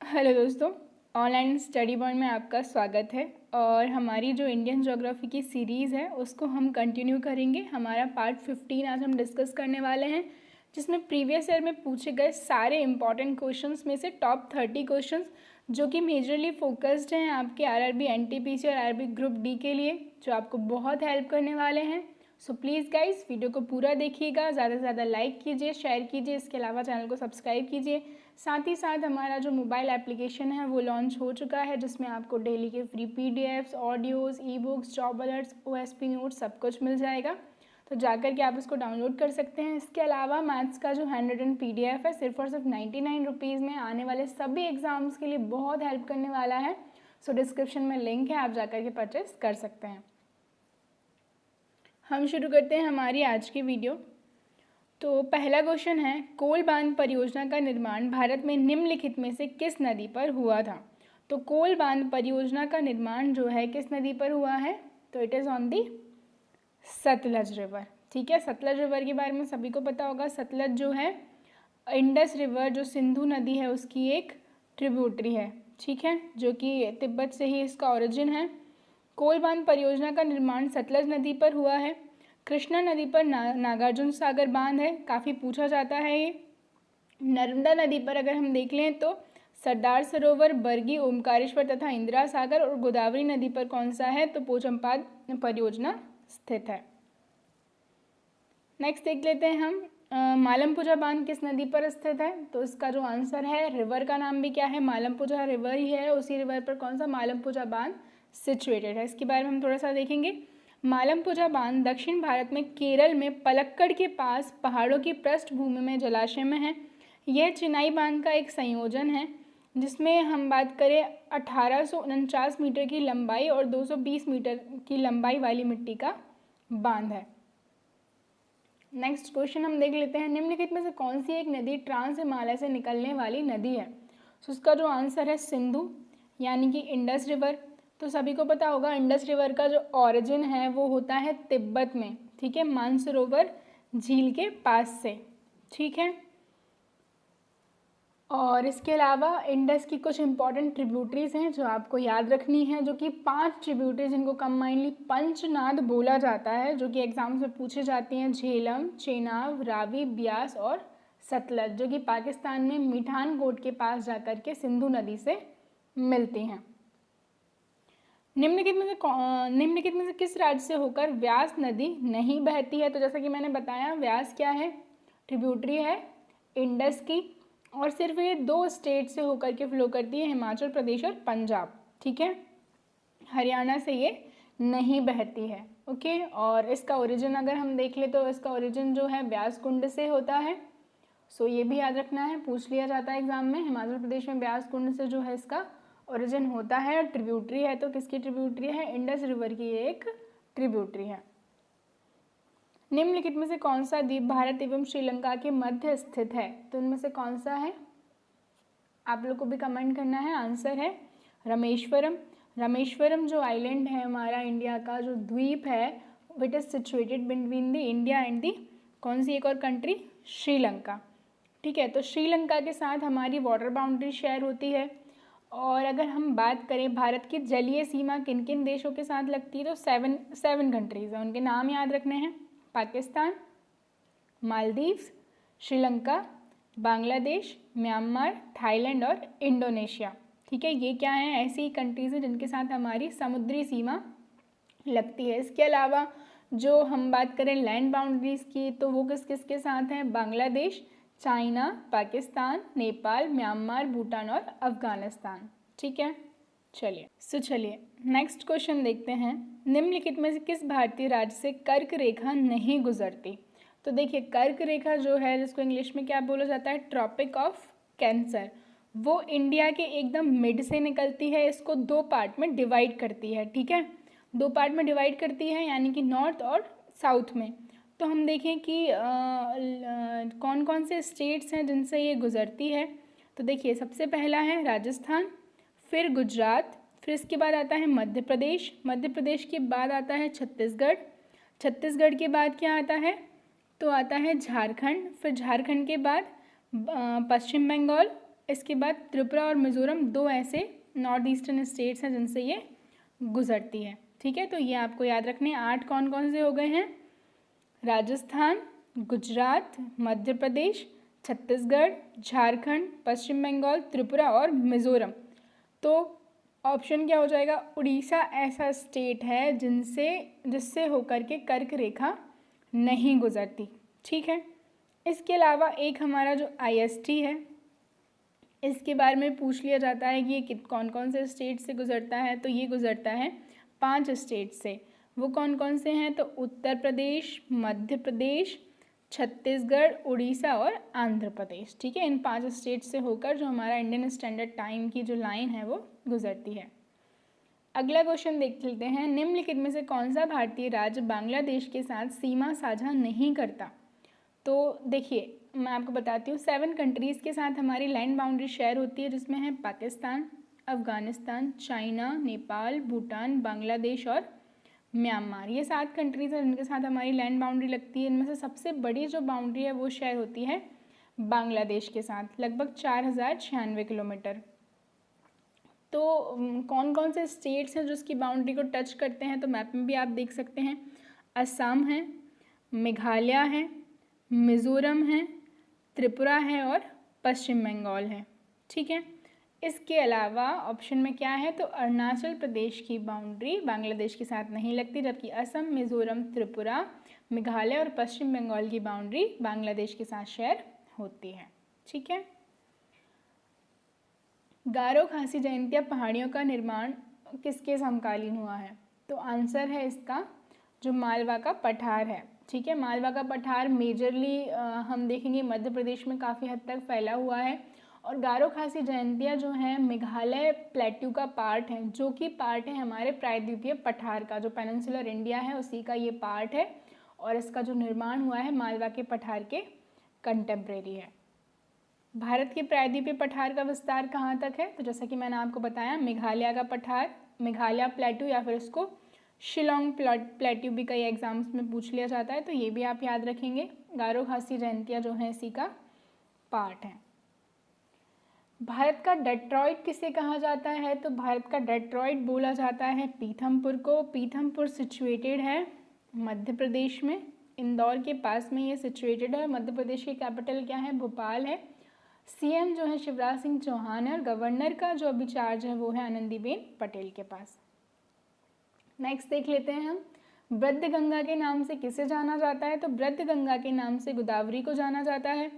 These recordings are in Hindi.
हेलो दोस्तों, ऑनलाइन स्टडी पॉइंट में आपका स्वागत है। और हमारी जो इंडियन ज्योग्राफी की सीरीज़ है उसको हम कंटिन्यू करेंगे। हमारा पार्ट 15 आज हम डिस्कस करने वाले हैं, जिसमें प्रीवियस ईयर में पूछे गए सारे इंपॉर्टेंट क्वेश्चंस में से टॉप 30 क्वेश्चंस जो कि मेजरली फोकस्ड हैं आपके आरआरबी एनटीपीसी और आरआरबी ग्रुप डी के लिए, जो आपको बहुत हेल्प करने वाले हैं। सो प्लीज़ गाइस, वीडियो को पूरा देखिएगा, ज़्यादा से ज़्यादा लाइक कीजिए, शेयर कीजिए, इसके अलावा चैनल को सब्सक्राइब कीजिए। साथ ही साथ हमारा जो मोबाइल एप्लीकेशन है वो लॉन्च हो चुका है, जिसमें आपको डेली के free PDFs, audios, e books, job alerts, OSP notes सब कुछ मिल जाएगा। तो जाकर के आप इसको डाउनलोड कर सकते हैं। इसके अलावा मैथ्स का जो 100 पीडीएफ है सिर्फ और सिर्फ 99 रुपीज़ में आने वाले सभी एग्जाम्स के लिए बहुत हेल्प करने वाला है। सो डिस्क्रिप्शन में लिंक है, आप जाकर के परचेस कर सकते हैं। हम शुरू करते हैं हमारी आज की वीडियो। तो पहला क्वेश्चन है, कोल बांध परियोजना का निर्माण भारत में निम्नलिखित में से किस नदी पर हुआ था? तो कोल बांध परियोजना का निर्माण जो है किस नदी पर हुआ है? तो it is on the Sutlej river. ठीक है, सतलज रिवर के बारे में सभी को पता होगा। सतलज जो है इंडस रिवर जो सिंधु नदी है उसकी एक ट्रिब्यूटरी है, ठीक है, जो कि तिब्बत से ही इसका ओरिजिन है। कोल बांध परियोजना का निर्माण सतलज नदी पर हुआ है। कृष्णा नदी पर नागार्जुन सागर बांध है, काफ़ी पूछा जाता है ये। नर्मदा नदी पर अगर हम देख लें तो सरदार सरोवर, बरगी, ओमकारेश्वर तथा इंदिरा सागर, और गोदावरी नदी पर कौन सा है? तो पोचमपाद परियोजना स्थित है। नेक्स्ट देख लेते हैं हम, मालमपुजा बांध किस नदी पर स्थित है? तो इसका जो आंसर है, रिवर का नाम भी क्या है? मालमपुजा रिवर ही है। उसी रिवर पर कौन सा मालमपुजा बांध सिचुएटेड है? इसके बारे में हम थोड़ा सा देखेंगे। मालमपुजा बांध दक्षिण भारत में केरल में पलक्कड़ के पास पहाड़ों की पृष्ठभूमि में जलाशय में है। यह चिनाई बांध का एक संयोजन है, जिसमें हम बात करें 1849 मीटर की लंबाई और 220 मीटर की लंबाई वाली मिट्टी का बांध है। नेक्स्ट क्वेश्चन हम देख लेते हैं, निम्नलिखित में से कौन सी एक नदी ट्रांस हिमालय से निकलने वाली नदी है? तो उसका जो आंसर है सिंधु, यानी कि इंडस रिवर। तो सभी को पता होगा इंडस रिवर का जो ओरिजिन है वो होता है तिब्बत में, ठीक है, मानसरोवर झील के पास से, ठीक है। और इसके अलावा इंडस की कुछ इंपॉर्टेंट ट्रिब्यूटरीज हैं जो आपको याद रखनी है, जो कि 5 ट्रिब्यूटरीज जिनको कंबाइनली पंचनाद बोला जाता है, जो कि एग्जाम्स में पूछे जाती हैं। झेलम, चेनाब, रावी, ब्यास और सतलज, जो कि पाकिस्तान में मिठानकोट के पास जाकर के सिंधु नदी से मिलती हैं। निम्नलिखित में से किस राज्य से होकर व्यास नदी नहीं बहती है? तो जैसा कि मैंने बताया, व्यास क्या है? ट्रिब्यूटरी है इंडस की, और सिर्फ ये 2 स्टेट से होकर के फ्लो करती है, हिमाचल प्रदेश और पंजाब, ठीक है। हरियाणा से ये नहीं बहती है, ओके। और इसका ओरिजिन अगर हम देख ले तो इसका ओरिजिन जो है ब्यास कुंड से होता है। सो ये भी याद रखना है, पूछ लिया जाता है एग्जाम में। हिमाचल प्रदेश में ब्यास कुंड से जो है इसका ओरिजिन होता है। और ट्रिब्यूटरी है तो किसकी ट्रिब्यूटरी है? इंडस रिवर की एक ट्रिब्यूटरी है। निम्नलिखित में से कौन सा द्वीप भारत एवं श्रीलंका के मध्य स्थित है? तो इनमें से कौन सा है? आप लोग को भी कमेंट करना है। आंसर है रामेश्वरम। रामेश्वरम जो आइलैंड है हमारा इंडिया का जो द्वीप है, it is situated between the India and the कौन सी एक और कंट्री? श्रीलंका, ठीक है। तो श्रीलंका के साथ हमारी वाटर बाउंड्री शेयर होती है। और अगर हम बात करें भारत की जलीय सीमा किन किन देशों के साथ लगती है, तो 7 कंट्रीज़ हैं। उनके नाम याद रखने हैं, पाकिस्तान, मालदीव्स, श्रीलंका, बांग्लादेश, म्यांमार, थाईलैंड और इंडोनेशिया, ठीक है। ये क्या है? ऐसी कंट्रीज़ हैं जिनके साथ हमारी समुद्री सीमा लगती है। इसके अलावा जो हम बात करें लैंड बाउंड्रीज़ की, तो वो किस किस के साथ हैं? बांग्लादेश, चाइना, पाकिस्तान, नेपाल, म्यांमार, भूटान और अफगानिस्तान, ठीक है। चलिए नेक्स्ट क्वेश्चन देखते हैं, निम्नलिखित में से किस भारतीय राज्य से कर्क रेखा नहीं गुजरती? तो देखिए, कर्क रेखा जो है, जिसको इंग्लिश में क्या बोला जाता है? ट्रॉपिक ऑफ कैंसर, वो इंडिया के एकदम मिड से निकलती है। इसको 2 पार्ट में डिवाइड करती है, ठीक है, 2 पार्ट में डिवाइड करती है, यानी कि नॉर्थ और साउथ में। तो हम देखें कि कौन कौन से स्टेट्स हैं जिनसे ये गुजरती है। तो देखिए, सबसे पहला है राजस्थान, फिर गुजरात, फिर इसके बाद आता है मध्य प्रदेश, मध्य प्रदेश के बाद आता है छत्तीसगढ़, छत्तीसगढ़ के बाद क्या आता है? तो आता है झारखंड, फिर झारखंड के बाद पश्चिम बंगाल, इसके बाद त्रिपुरा और मिज़ोरम 2 ऐसे नॉर्थ ईस्टर्न स्टेट्स हैं जिनसे ये गुजरती है। ठीक है, तो ये आपको याद रखने 8 कौन कौन से हो गए हैं? राजस्थान, गुजरात, मध्य प्रदेश, छत्तीसगढ़, झारखंड, पश्चिम बंगाल, त्रिपुरा और मिज़ोरम। तो ऑप्शन क्या हो जाएगा? उड़ीसा ऐसा स्टेट है जिससे होकर के कर्क रेखा नहीं गुजरती। ठीक है, इसके अलावा एक हमारा जो IST है, इसके बारे में पूछ लिया जाता है कि ये कौन कौन से स्टेट से गुजरता है। तो ये गुजरता है 5 स्टेट से। वो कौन कौन से हैं? तो उत्तर प्रदेश, मध्य प्रदेश, छत्तीसगढ़, उड़ीसा और आंध्र प्रदेश। ठीक है, इन 5 स्टेट से होकर जो हमारा इंडियन स्टैंडर्ड टाइम की जो लाइन है वो गुजरती है। अगला क्वेश्चन देख लेते हैं। निम्नलिखित में से कौन सा भारतीय राज्य बांग्लादेश के साथ सीमा साझा नहीं करता? तो देखिए, मैं आपको बताती हूँ 7 कंट्रीज़ के साथ हमारी लैंड बाउंड्री शेयर होती है, जिसमें है पाकिस्तान, अफ़गानिस्तान, चाइना, नेपाल, भूटान, बांग्लादेश और म्यांमार। ये 7 कंट्रीज़ हैं जिनके साथ हमारी लैंड बाउंड्री लगती है। इनमें से सबसे बड़ी जो बाउंड्री है वो शेयर होती है बांग्लादेश के साथ, लगभग 4096 किलोमीटर। तो कौन कौन से स्टेट्स हैं जो उसकी बाउंड्री को टच करते हैं? तो मैप में भी आप देख सकते हैं, असम है, मेघालय है, मिज़ोरम है, त्रिपुरा है और पश्चिम बंगाल है। ठीक है, इसके अलावा ऑप्शन में क्या है? तो अरुणाचल प्रदेश की बाउंड्री बांग्लादेश के साथ नहीं लगती, जबकि असम, मिज़ोरम, त्रिपुरा, मेघालय और पश्चिम बंगाल की बाउंड्री बांग्लादेश के साथ शेयर होती है। ठीक है, गारो खासी जयंतिया पहाड़ियों का निर्माण किसके समकालीन हुआ है? तो आंसर है इसका जो मालवा का पठार है। ठीक है, मालवा का पठार मेजरली हम देखेंगे मध्य प्रदेश में काफ़ी हद तक फैला हुआ है। और गारो खासी जयंतिया जो है मेघालय प्लेट्यू का पार्ट है, जो कि पार्ट है हमारे प्रायद्वीपीय पठार का, जो पेनिनसुलर इंडिया है उसी का ये पार्ट है। और इसका जो निर्माण हुआ है मालवा के पठार के कंटेम्प्रेरी है। भारत के प्रायद्वीपीय पठार का विस्तार कहाँ तक है? तो जैसा कि मैंने आपको बताया, मेघालय का पठार, मेघालय प्लेट्यू या फिर इसको शिलोंग प्लेट्यू भी कई एग्जाम्स में पूछ लिया जाता है, तो ये भी आप याद रखेंगे। गारो खासी जयंतिया जो है इसी का पार्ट है। भारत का डेट्रॉइट किसे कहा जाता है? तो भारत का डेट्रॉइट बोला जाता है पीथमपुर को। पीथमपुर सिचुएटेड है मध्य प्रदेश में, इंदौर के पास में ये सिचुएटेड है। मध्य प्रदेश की कैपिटल क्या है? भोपाल है। CM जो है शिवराज सिंह चौहान है और गवर्नर का जो अभी चार्ज है वो है आनंदीबेन पटेल के पास। नेक्स्ट देख लेते हैं हम, वृद्ध गंगा के नाम से किसे जाना जाता है? तो वृद्ध गंगा के नाम से गोदावरी को जाना जाता है।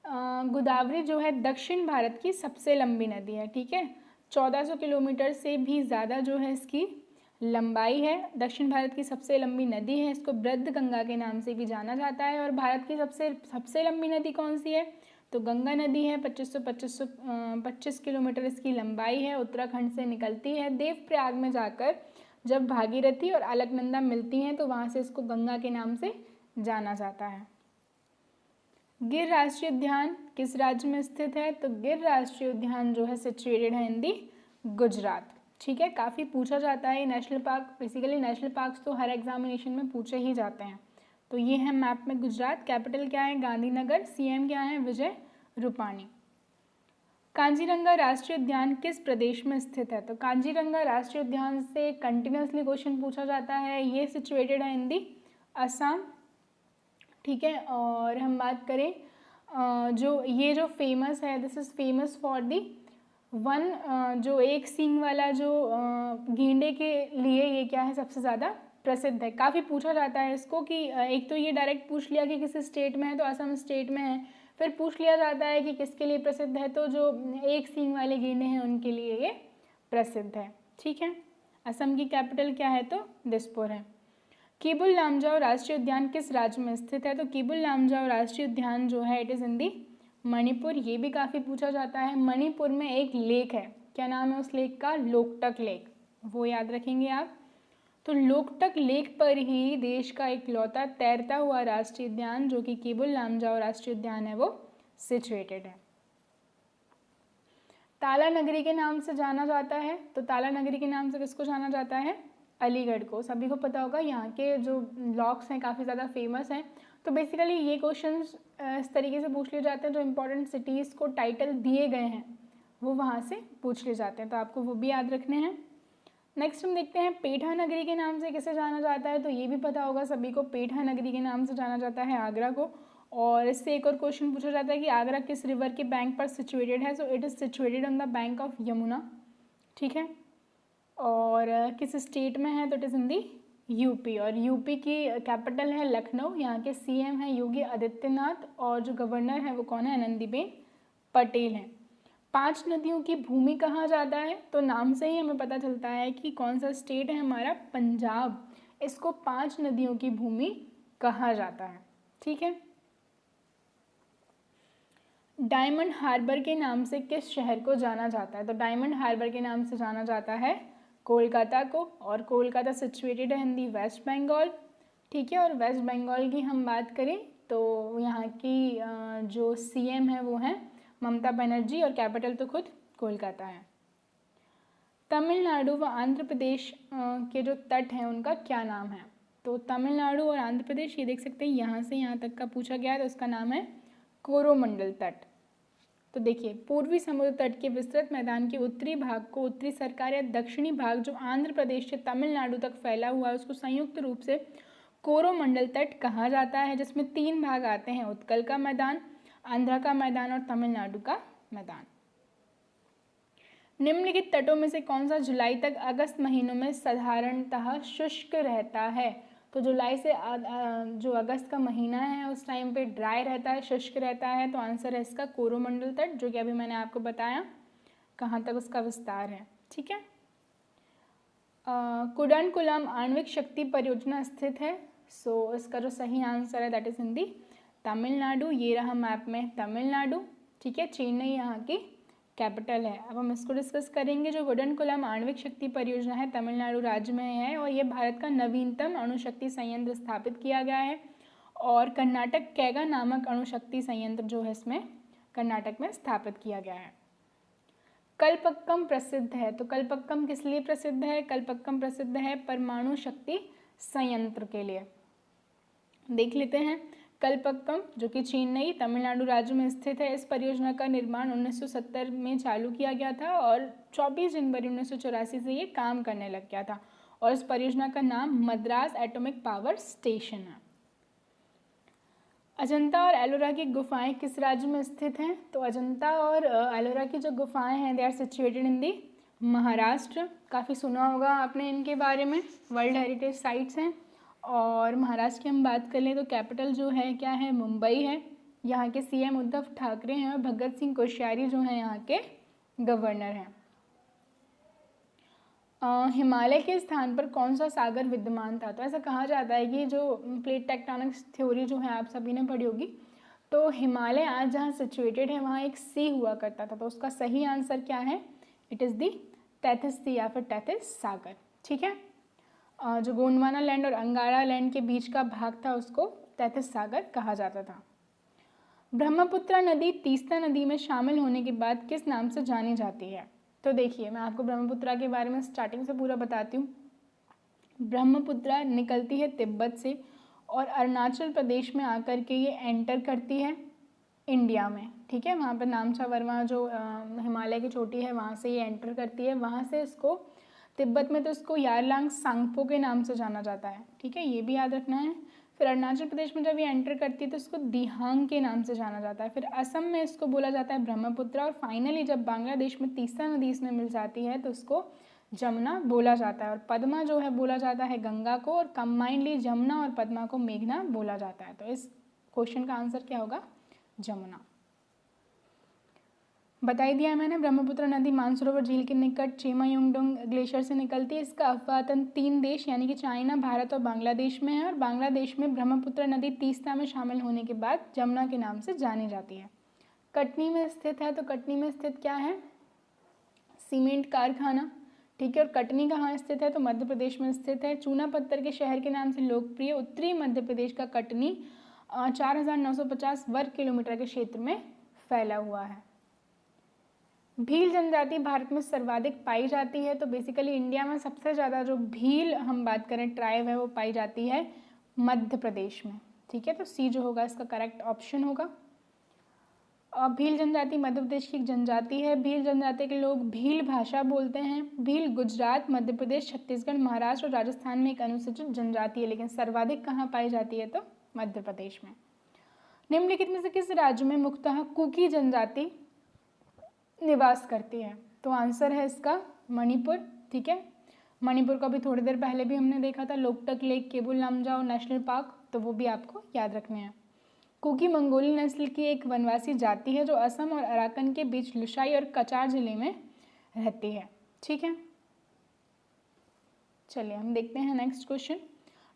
गोदावरी जो है दक्षिण भारत की सबसे लंबी नदी है। ठीक है, 1400 किलोमीटर से भी ज़्यादा जो है इसकी लंबाई है, दक्षिण भारत की सबसे लंबी नदी है। इसको वृद्ध गंगा के नाम से भी जाना जाता है। और भारत की सबसे लंबी नदी कौन सी है? तो गंगा नदी है। 2525 किलोमीटर इसकी लंबाई है, उत्तराखंड से निकलती है। देवप्रयाग में जाकर जब भागीरथी और अलकनंदा मिलती हैं तो वहाँ से इसको गंगा के नाम से जाना जाता है। गिर राष्ट्रीय उद्यान किस राज्य में स्थित है? तो गिर राष्ट्रीय उद्यान जो है सिचुएटेड है इन दी गुजरात। ठीक है, काफ़ी पूछा जाता है national park. Basically national parks तो हर एग्जामिनेशन में पूछे ही जाते हैं। तो ये है मैप में गुजरात। कैपिटल क्या है? गांधीनगर। CM क्या है? विजय रूपाणी। कांजीरंगा राष्ट्रीय उद्यान किस प्रदेश में स्थित है? तो कांजीरंगा राष्ट्रीय उद्यान से कंटिन्यूसली क्वेश्चन पूछा जाता है। ये सिचुएटेड है इन दी असम। ठीक है, और हम बात करें जो फेमस है, this is famous for the one, जो एक सींग वाला जो गेंडे के लिए ये क्या है सबसे ज़्यादा प्रसिद्ध है। काफ़ी पूछा जाता है इसको कि एक तो ये डायरेक्ट पूछ लिया कि किस स्टेट में है, तो असम स्टेट में है। फिर पूछ लिया जाता है कि किसके लिए प्रसिद्ध है, तो जो एक सींग वाले गेंडे हैं उनके लिए ये प्रसिद्ध है। ठीक है, असम की कैपिटल क्या है? तो दिसपुर है। केबुल लामजाओ राष्ट्रीय उद्यान किस राज्य में स्थित है? तो केबुल लामजाओ राष्ट्रीय उद्यान जो है इट इज़ इन दी मणिपुर। ये भी काफ़ी पूछा जाता है। मणिपुर में एक लेक है, क्या नाम है उस लेक का? लोकटक लेक, वो याद रखेंगे आप। तो लोकटक लेक पर ही देश का इकलौता तैरता हुआ राष्ट्रीय उद्यान जो कि केबुल लामजाओ राष्ट्रीय उद्यान है वो सिचुएटेड है। ताला नगरी के नाम से जाना जाता है, तो ताला नगरी के नाम से किसको जाना जाता है? अलीगढ़ को। सभी को पता होगा यहाँ के जो लॉक्स हैं काफ़ी ज़्यादा फेमस हैं। तो बेसिकली ये क्वेश्चंस इस तरीके से पूछ लिए जाते हैं, जो इम्पोर्टेंट सिटीज़ को टाइटल दिए गए हैं वो वहाँ से पूछ लिए जाते हैं, तो आपको वो भी याद रखने हैं। नेक्स्ट हम देखते हैं पेठा नगरी के नाम से किसे जाना जाता है, तो ये भी पता होगा सभी को, पेठा नगरी के नाम से जाना जाता है आगरा को। और इससे एक और क्वेश्चन पूछा जाता है कि आगरा किस रिवर के बैंक पर सिचुएटेड है, so it is situated on the bank of Yamuna, ठीक है। और किस स्टेट में है, तो it is in the UP, और यूपी की कैपिटल है लखनऊ। यहाँ के सीएम है योगी आदित्यनाथ, और जो गवर्नर है वो कौन है, आनंदीबेन पटेल हैं। 5 नदियों की भूमि कहा जाता है, तो नाम से ही हमें पता चलता है कि कौन सा स्टेट है हमारा, पंजाब, इसको 5 नदियों की भूमि कहा जाता है, ठीक है। डायमंड हार्बर के नाम से किस शहर को जाना जाता है, तो डायमंड हार्बर के नाम से जाना जाता है कोलकाता को, और कोलकाता सिचुएटेड है इन दी वेस्ट बंगाल, ठीक है। और वेस्ट बंगाल की हम बात करें तो यहाँ की जो सीएम है वो है ममता बनर्जी, और कैपिटल तो खुद कोलकाता है। तमिलनाडु व आंध्र प्रदेश के जो तट हैं उनका क्या नाम है, तो तमिलनाडु और आंध्र प्रदेश, ये देख सकते हैं यहाँ से यहाँ तक का पूछा गया है, तो उसका नाम है कोरोमंडल तट। तो देखिए, पूर्वी समुद्र तट के विस्तृत मैदान के उत्तरी भाग को उत्तरी सरकार या दक्षिणी भाग जो आंध्र प्रदेश से तमिलनाडु तक फैला हुआ है उसको संयुक्त रूप से कोरोमंडल तट कहा जाता है, जिसमें 3 भाग आते हैं, उत्कल का मैदान, आंध्र का मैदान और तमिलनाडु का मैदान। निम्नलिखित तटों में से कौन सा जुलाई तक अगस्त महीनों में साधारणतः शुष्क रहता है, तो जुलाई से जो अगस्त का महीना है उस टाइम पे ड्राई रहता है, शुष्क रहता है, तो आंसर है इसका कोरोमंडल तट, जो कि अभी मैंने आपको बताया कहाँ तक उसका विस्तार है, ठीक है। कुडानकुलम आणविक शक्ति परियोजना स्थित है, सो इसका जो सही आंसर है दैट इज इन दी तमिलनाडु, ये रहा मैप में तमिलनाडु, ठीक है। चेन्नई यहाँ की कैपिटल है। अब हम इसको डिस्कस करेंगे। जो कुडानकुलम आणविक शक्ति परियोजना है तमिलनाडु राज्य में है, और ये भारत का नवीनतम अणुशक्ति संयंत्र स्थापित किया गया है, और कर्नाटक कैगा नामक अणुशक्ति संयंत्र जो है इसमें कर्नाटक में स्थापित किया गया है। कलपक्कम प्रसिद्ध है, तो कलपक्कम किस लिए प्रसिद्ध है, कलपक्कम प्रसिद्ध है परमाणु शक्ति संयंत्र के लिए। देख लेते हैं। कलपक्कम जो कि चेन्नई तमिलनाडु राज्य में स्थित है, इस परियोजना का निर्माण 1970 में चालू किया गया था, और 24 जनवरी 1984 से ये काम करने लग गया था, और इस परियोजना का नाम मद्रास एटॉमिक पावर स्टेशन है। अजंता और एलोरा की गुफाएं किस राज्य में स्थित हैं, तो अजंता और एलोरा की जो गुफाएं हैं दे आर सिचुएटेड इन दी महाराष्ट्र। काफ़ी सुना होगा आपने इनके बारे में, वर्ल्ड हेरिटेज साइट्स हैं। और महाराष्ट्र की हम बात कर लें तो कैपिटल जो है क्या है, मुंबई है। यहाँ के सीएम उद्धव ठाकरे हैं, और भगत सिंह कोश्यारी जो हैं यहाँ के गवर्नर हैं। हिमालय के स्थान पर कौन सा सागर विद्यमान था, तो ऐसा कहा जाता है कि जो प्लेट टेक्टोनिक्स थ्योरी जो है आप सभी ने पढ़ी होगी, तो हिमालय आज जहाँ सिचुएटेड है वहाँ एक सी हुआ करता था, तो उसका सही आंसर क्या है, it is the Tethys sea या फिर टेथिस सागर, ठीक है। जो गोंडवाना लैंड और अंगारा लैंड के बीच का भाग था उसको टेथिस सागर कहा जाता था। ब्रह्मपुत्र नदी तीस्ता नदी में शामिल होने के बाद किस नाम से जानी जाती है, तो देखिए मैं आपको ब्रह्मपुत्र के बारे में स्टार्टिंग से पूरा बताती हूँ। ब्रह्मपुत्र निकलती है तिब्बत से, और अरुणाचल प्रदेश में आकर के ये एंटर करती है इंडिया में, ठीक है। वहाँ पर नामचा वर्मा जो हिमालय की चोटी है वहाँ से ये एंटर करती है। वहाँ से इसको तिब्बत में तो इसको यारलांग सांगपो के नाम से जाना जाता है, ठीक है, ये भी याद रखना है। फिर अरुणाचल प्रदेश में जब ये एंटर करती है तो इसको दिहांग के नाम से जाना जाता है। फिर असम में इसको बोला जाता है ब्रह्मपुत्र, और फाइनली जब बांग्लादेश में तीस्ता नदी इसमें मिल जाती है तो उसको जमुना बोला जाता है। और पद्मा जो है बोला जाता है गंगा को, और कंबाइंडली जमुना और पद्मा को मेघना बोला जाता है। तो इस क्वेश्चन का आंसर क्या होगा, जमुना। बता ही दिया मैंने, ब्रह्मपुत्र नदी मानसरोवर झील के निकट चेमायुंगडोंग ग्लेशियर से निकलती है। इसका अफवातन 3 देश यानी कि चाइना, भारत और बांग्लादेश में है, और बांग्लादेश में ब्रह्मपुत्र नदी तीस्ता में शामिल होने के बाद जमुना के नाम से जानी जाती है। कटनी में स्थित है, तो कटनी में स्थित क्या है, सीमेंट कारखाना, ठीक है। और कटनी कहाँ स्थित है, तो मध्य प्रदेश में स्थित है। चूना पत्थर के शहर के नाम से लोकप्रिय उत्तरी मध्य प्रदेश का कटनी 4950 वर्ग किलोमीटर के क्षेत्र में फैला हुआ है। भील जनजाति भारत में सर्वाधिक पाई जाती है, तो बेसिकली इंडिया में सबसे ज़्यादा जो भील हम बात करें ट्राइब है वो पाई जाती है मध्य प्रदेश में, ठीक है, तो सी जो होगा इसका करेक्ट ऑप्शन होगा। भील जनजाति मध्य प्रदेश की एक जनजाति है। भील जनजाति के लोग भील भाषा बोलते हैं। भील गुजरात, मध्य प्रदेश, छत्तीसगढ़, महाराष्ट्र और राजस्थान में एक अनुसूचित जनजाति है, लेकिन सर्वाधिक कहाँ पाई जाती है? तो मध्य प्रदेश में। निम्नलिखित में से किस राज्य में मुख्यतः कुकी जनजाति निवास करती है? तो आंसर है इसका मणिपुर। ठीक है, मणिपुर को भी थोड़ी देर पहले भी हमने देखा था, Loktak lake, Keibul Lamjao national park, तो वो भी आपको याद रखने हैं। कुकी मंगोली नस्ल की एक वनवासी जाति है जो असम और अराकन के बीच लुसाई और कचार जिले में रहती है। ठीक है, चलिए हम देखते हैं नेक्स्ट क्वेश्चन।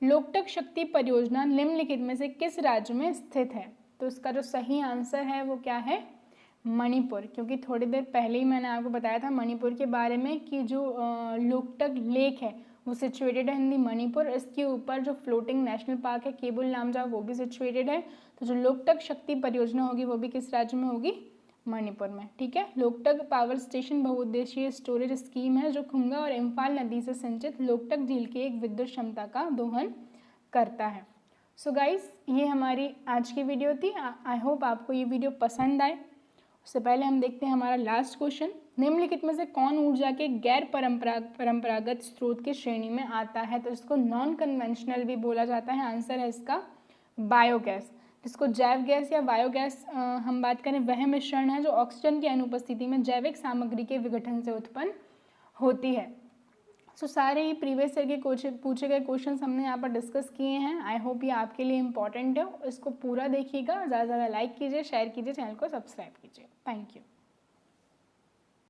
लोकटक शक्ति परियोजना निम्नलिखित में से किस राज्य में स्थित है? तो इसका जो सही आंसर है वो क्या है? मणिपुर, क्योंकि थोड़ी देर पहले ही मैंने आपको बताया था मणिपुर के बारे में कि जो लोकटक लेक है वो सिचुएटेड है इन दी मणिपुर। इसके ऊपर जो फ्लोटिंग नेशनल पार्क है केबुल लामजाओ वो भी सिचुएटेड है। तो जो लोकटक शक्ति परियोजना होगी वो भी किस राज्य में होगी? मणिपुर में। ठीक है, लोकटक पावर स्टेशन बहुउद्देशीय स्टोरेज स्कीम है जो खुंगा और इम्फाल नदी से सिंचित लोकटक झील की एक विद्युत क्षमता का दोहन करता है। सो गाइस, ये हमारी आज की वीडियो थी। आई होप आपको ये वीडियो पसंद आए। उससे पहले हम देखते हैं हमारा लास्ट क्वेश्चन। निम्नलिखित में से कौन ऊर्जा के गैर परंपरागत स्रोत की श्रेणी में आता है? तो इसको नॉन कन्वेंशनल भी बोला जाता है। आंसर है इसका बायोगैस, जिसको जैव गैस या बायोगैस हम बात करें, वह मिश्रण है जो ऑक्सीजन की अनुपस्थिति में जैविक सामग्री के विघटन से उत्पन्न होती है। सो सारे ही प्रीवियस ईयर के पूछे गए क्वेश्चन हमने यहाँ पर डिस्कस किए हैं। आई होप ये आपके लिए इंपॉर्टेंट है। इसको पूरा देखिएगा, ज़्यादा से ज़्यादा लाइक कीजिए, शेयर कीजिए, चैनल को सब्सक्राइब कीजिए। Thank you.